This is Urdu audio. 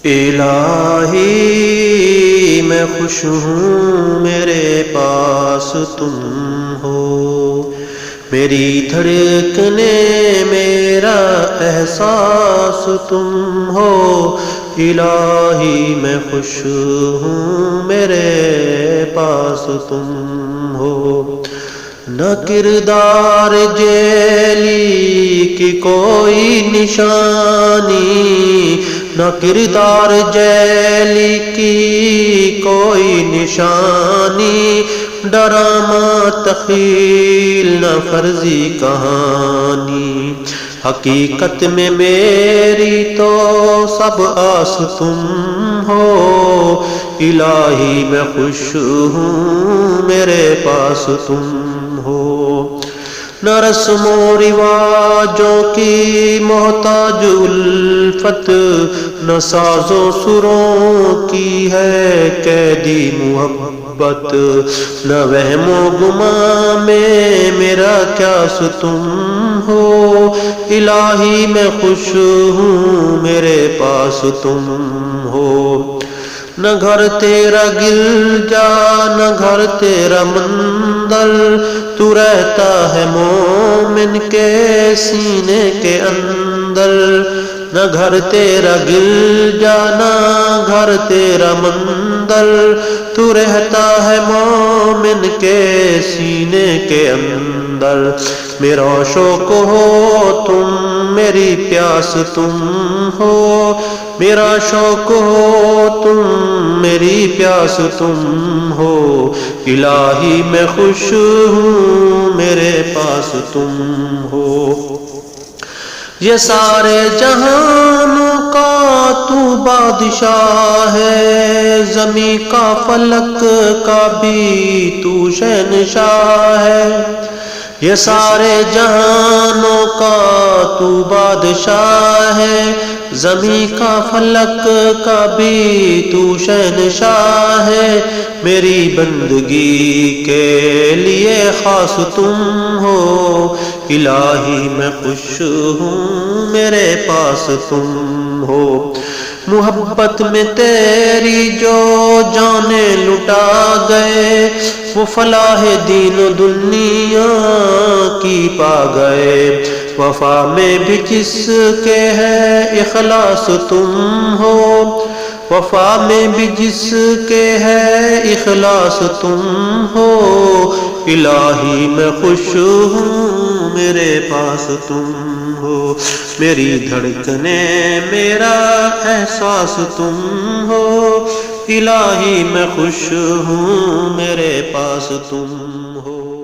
الہی میں خوش ہوں میرے پاس تم ہو، میری دھڑکنیں میرا احساس تم ہو، الہی میں خوش ہوں میرے پاس تم ہو۔ نہ کردار جیلی کی کوئی نشانی، نہ کردار جیلی کی کوئی نشانی، ڈرامہ تخیل نہ فرضی کہانی، حقیقت میں میری تو سب آس تم ہو، الہی میں خوش ہوں میرے پاس تم ہو۔ نہ رسم و رواجوں کی محتاج الفت، نہ ساز و سروں کی ہے قیدی محبت، نہ وہم و گمان میں میرا قیاس تم ہو، الہی میں خوش ہوں میرے پاس تم ہو۔ نہ گھر تیرا گرجا نہ گھر تیرا مندر، تو رہتا ہے مومن کے سینے کے اندر، نہ گھر تیرا گرجا نہ گھر تیرا مندر، تو رہتا ہے مومن کے سینے کے اندر، میرا شوق ہو تم میری پیاس تم ہو، میرا شوق ہو تم میری پیاس تم ہو، الہی میں خوش ہوں میرے پاس تم ہو۔ یہ سارے جہانوں کا تو بادشاہ ہے، زمین کا فلک کا بھی تو شہنشاہ ہے، یہ سارے جہانوں کا تو بادشاہ ہے، زمین کا فلک کا بھی تو شہنشاہ ہے، میری بندگی کے لیے خاص تم ہو، الہی میں خوش ہوں میرے پاس تم ہو۔ محبت میں تیری جو جانیں لٹا گئے، وہ فلاح دین و دنیا کی پا گئے، وفا میں بھی جس کے ہے اخلاص تم ہو، وفا میں بھی جس کے ہے اخلاص تم ہو، الہی میں خوش ہوں میرے پاس تم ہو، میری دھڑکنیں میرا احساس تم ہو، الہی میں خوش ہوں میرے پاس تم ہو۔